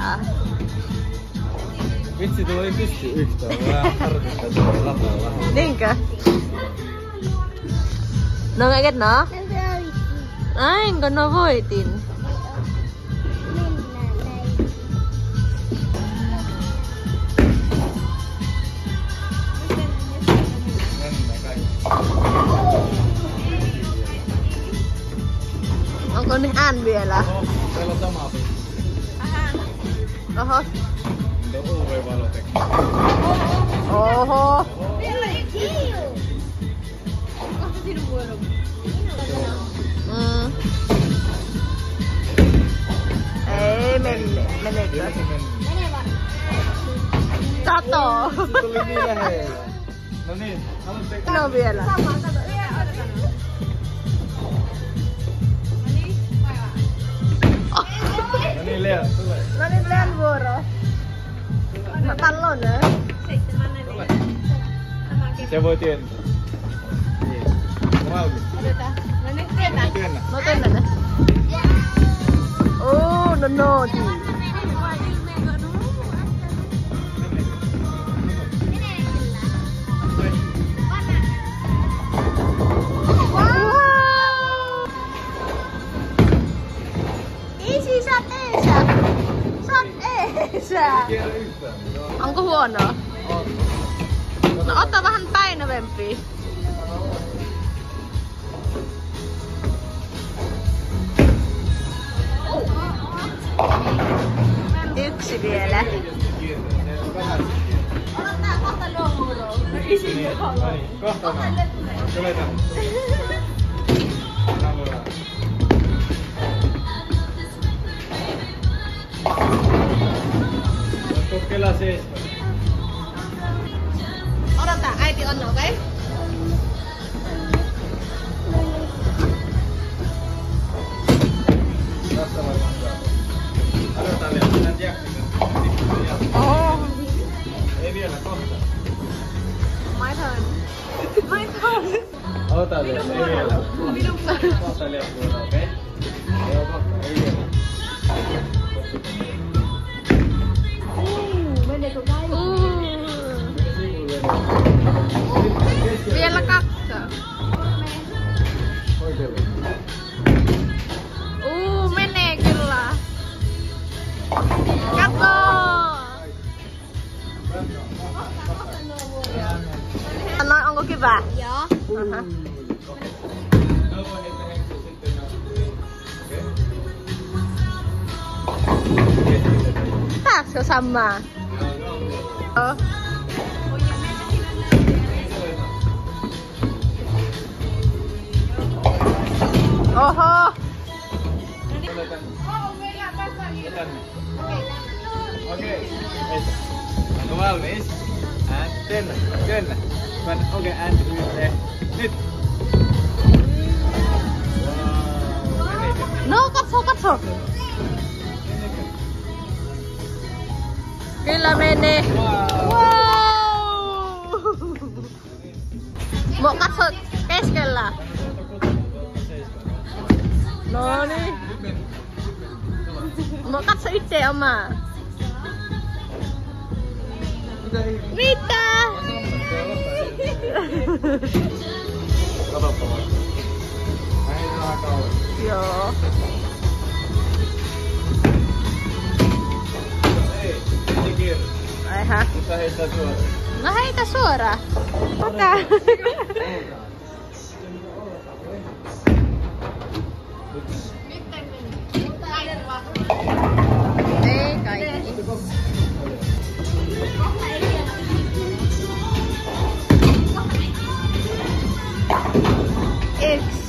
lisää. Vitsi, tuo ei pysty yhtään. Vähän harmittaa tuolla latalla. Niinkö? No nggak no? Ai, no voitin. Onko ne ään vielä? Oho, meillä on sama peli. Oho. Tuo UV-valotekki. Oho. Ei mene. Meneekö? Kato. Se tuli niin lähellä. No niin, haluatteko? No vielä. No niin, Lea, tule. No niin, Lean vuoro. Pallon. Tule. Se voi työntää. Niin. Valmis. No nyt työnnä. Työnnä. No työnnä ne. Oh, no naughty. Onko huonoa? No ota vähän painavempia. Yksi vielä. Odottaa kohta luomuroa. Kohta. Tule tänne. Kokeillaan 7. Odota, äiti on okei? Tässä varmaan saa. Aloitetaan vielä, mennään Jackson. Oh. Ei vielä, kohta. My turn. My turn. Aloitetaan vielä, ei vielä. Kohta liekkuilla, okei? Joo, kohta, ei vielä. Vielä 2. Menee kyllä. Kato! No, onko hyvä? Joo. Pääskö samaan? Joo. Oho! Okei. Onko valmis? Työnnä. Okei, yhteen. Nyt! No, katso! Kyllä menee! Wow! Katso keskellä! No niin. Katso itse omaa. Mitä? Katoppa vaikka. Näin vähän kauan. Joo. Ei kierrä. Aiha. Mutta heitää suoraan. No heitä suoraan. Ota. Ei kaikki. Yksi.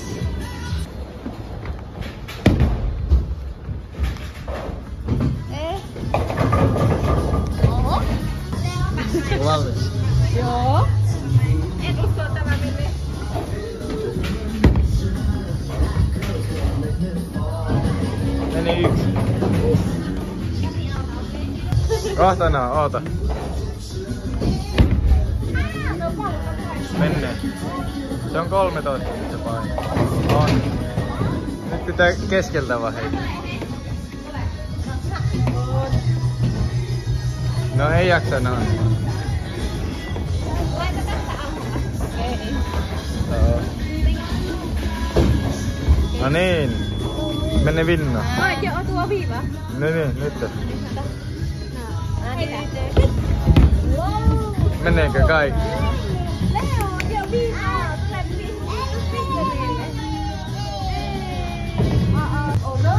Oho. Valmis. Joo. En usko, että tämä menee. Meni 1. Kohtana, oota. Mennään. Se on 13 nyt se paino. On. Nyt pitää keskeltä vaan heittää. No ei jaksa noin. Laita tästä alhaalla. Ei. Joo. No niin. Mene Vinno. Ai, joo, tuo viiva. No niin, nyt. Meneekö kaikki? Leo, joo, viiva. Oh no!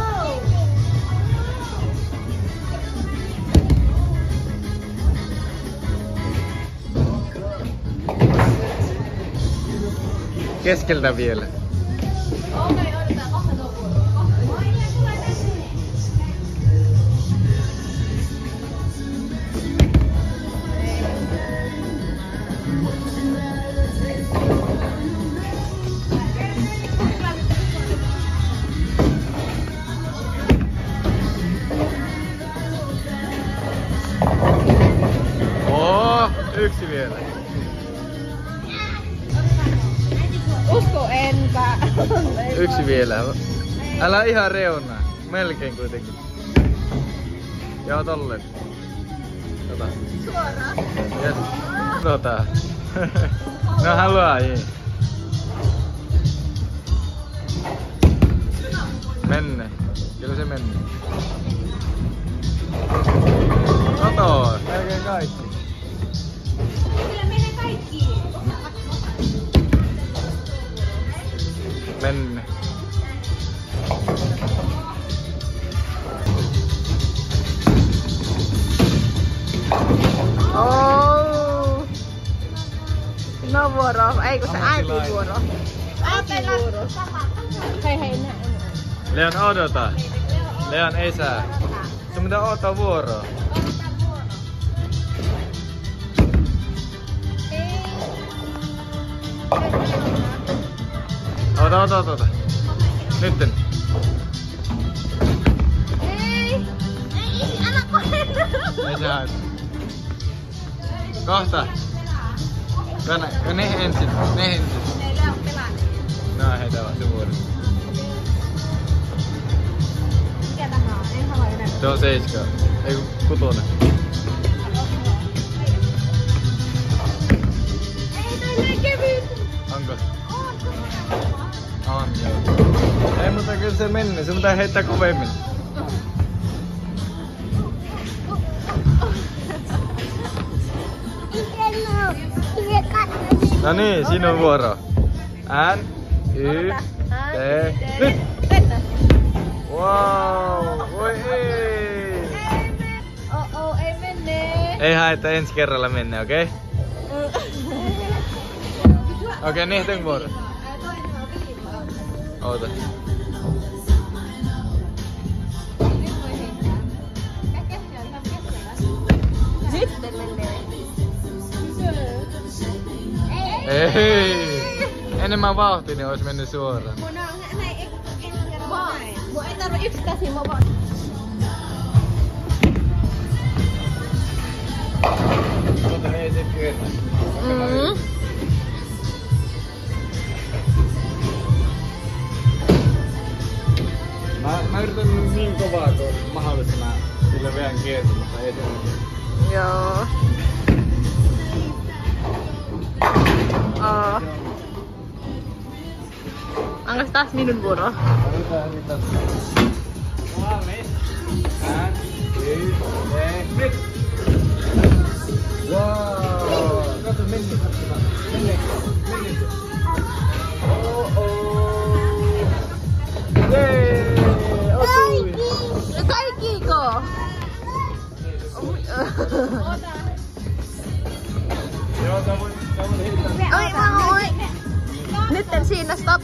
Keskeltä vielä. Okei, odotetaan kohta tuo vuoro. Yksi vielä. Usko enpä. Yksi vielä. Älä ihan reunaa. Melkein kuitenkin. Joo, tolleen. Ota. Suoraan. Yes. Tota. No haluaa, jii. Menne. Kyllä se menne. Kato, melkein kaikki. Kyllä menee kaikki. Menne. Oh. No vuoro. Ei kun se äiti vuoro. Äiti vuoro. Hei hei näin. Leon odota. Leon ei saa. Sun pitää odottaa vuoroa. Ota. Nytten. Ei, älä pahenna. Ei se haittaa. Kohta. Ne ensin. Ei Leo pelaa. No heitä vaan se vuorossa. Mikä tämä on? En halua enää. Se on 7. Ei kun 6. Ei toi niin kevyt. Onko? On joo. Ei mutta kyllä se menne. Se pitää heittää kovemmin. No niin, sinun vuoro. N, Y, T, nyt! Wow, voi ei! Ei mene. Ei haittaa, ensi kerralla mennä, okei? Okei, niiden vuoro. Oota. Sitten menee. Ei! Enemmän vauhtia, niin ois mennyt suoraan. Mun on näin ensi kerralla näin. Mun ei tarvi yksi käsi, mä vaan. Mutta ei sit kerran. Mä yritän niin kovaa kuin mahdollista sillä vähän kiertä, mutta ei se ole. Joo. Onko taas minun vuoro? Otetaan nyt tässä. Valmis. N, Y, T, nyt! Wow! Kato, meni. Meni. Jee! Osui! Kaikkiiko? Joo, tää voi heittää. Oi. Nytten siinä, stop.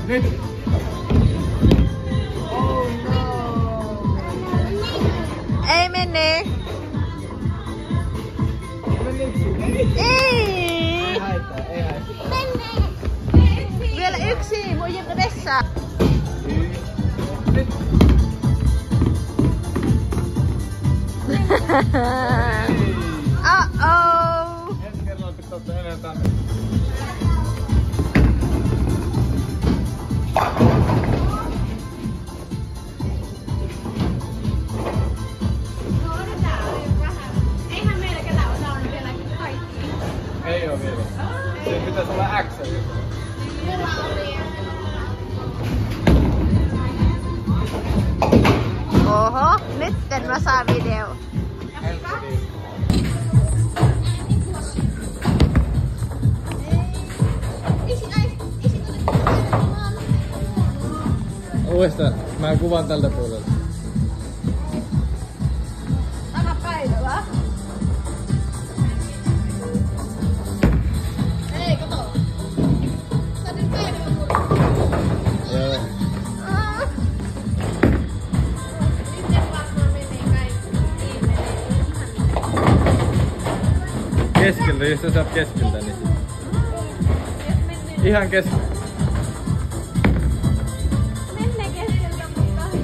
Nyt! Oh no. Ei mene. Ei. Ei haittaa. Vielä yksi, mun jää vessa. Nyt! Uh-oh. Ensi kerralla pitää ottaa enemmän tänne. pitäisi olla X. Oho, nyt mä saan video. Uudestaan, mä kuvan tältä puolelta. Takapäivällä. Ei, kato. Sä nyt päivällä mulle. Joo. Nyt varmaan menee kaikki. Keskeltä, jos sä saat keskeltä, niin... Ihan keskeltä.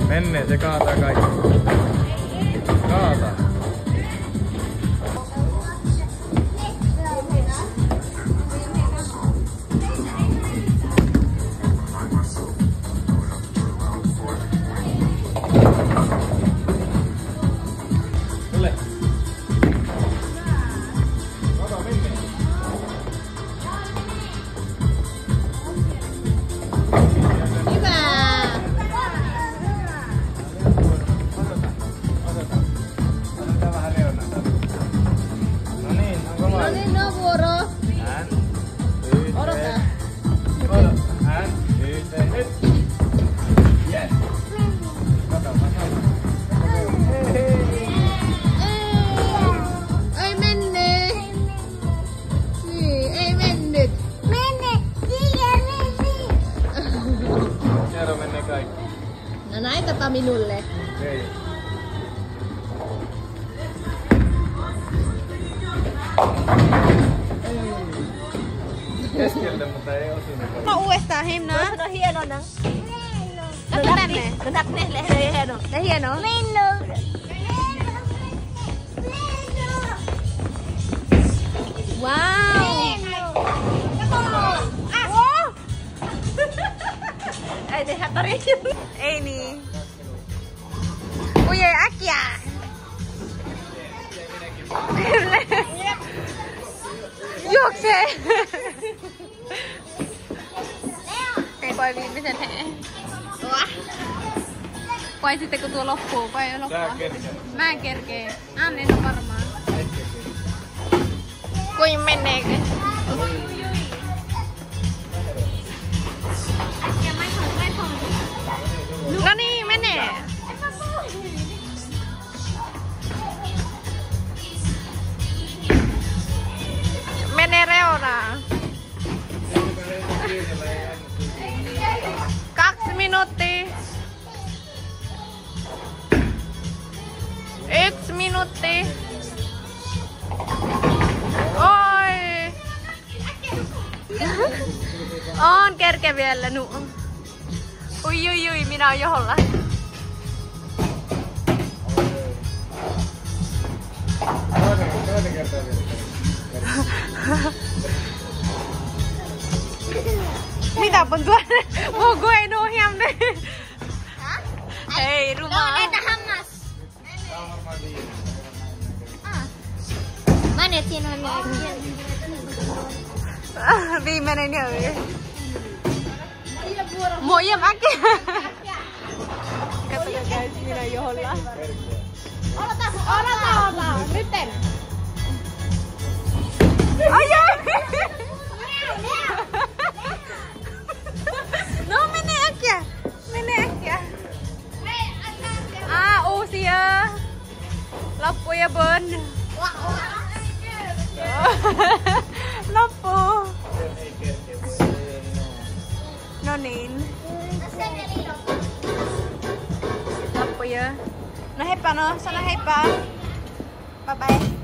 Menee, se kaataa kaikki. Kaataa. Tule. Kato, menee. Hyvä. No niin, on vuoro. Odota. Yes. Ei menne. Niin, ei mennyt. Menne. Kerro menee kaikki. No näitäpä minulle. Ei. Keskeltä, mutta ei osunut. No uudestaan himna. No hieno nang. No tänne. No tapne le hieno. Le hieno. Minno. Wow. Ei tehdä tarvitse. Ei niin. Uje äkkiä. Juoksee. Ei voi viimeisen hee. Vai sitten kun tuo loppuu, vai ei loppua? Tää kerkee. Mä en kerkee. Anne on varmaan. Kuin meneekö? No niin, menee. Menee reunaan. 2 minuuttia. 1 minuutti. Oi. On kerke vielä nu. Ui, minä oon joholla. Toinen kertaa vielä. Mitä pun tuonne? Muku ei nuhjamne. Ei rumaa. No, näitä hammas. Mä net siinä on Viimeinen jöi. Moi mäkin. Katsokaa guys, minä joholla. Olata. Nytten. Ai. No mene äkkiä. Uusia. Loppu ja bon. Loppu. No niin. Loppu ja. No heippa no, sano heippa. Bye bye.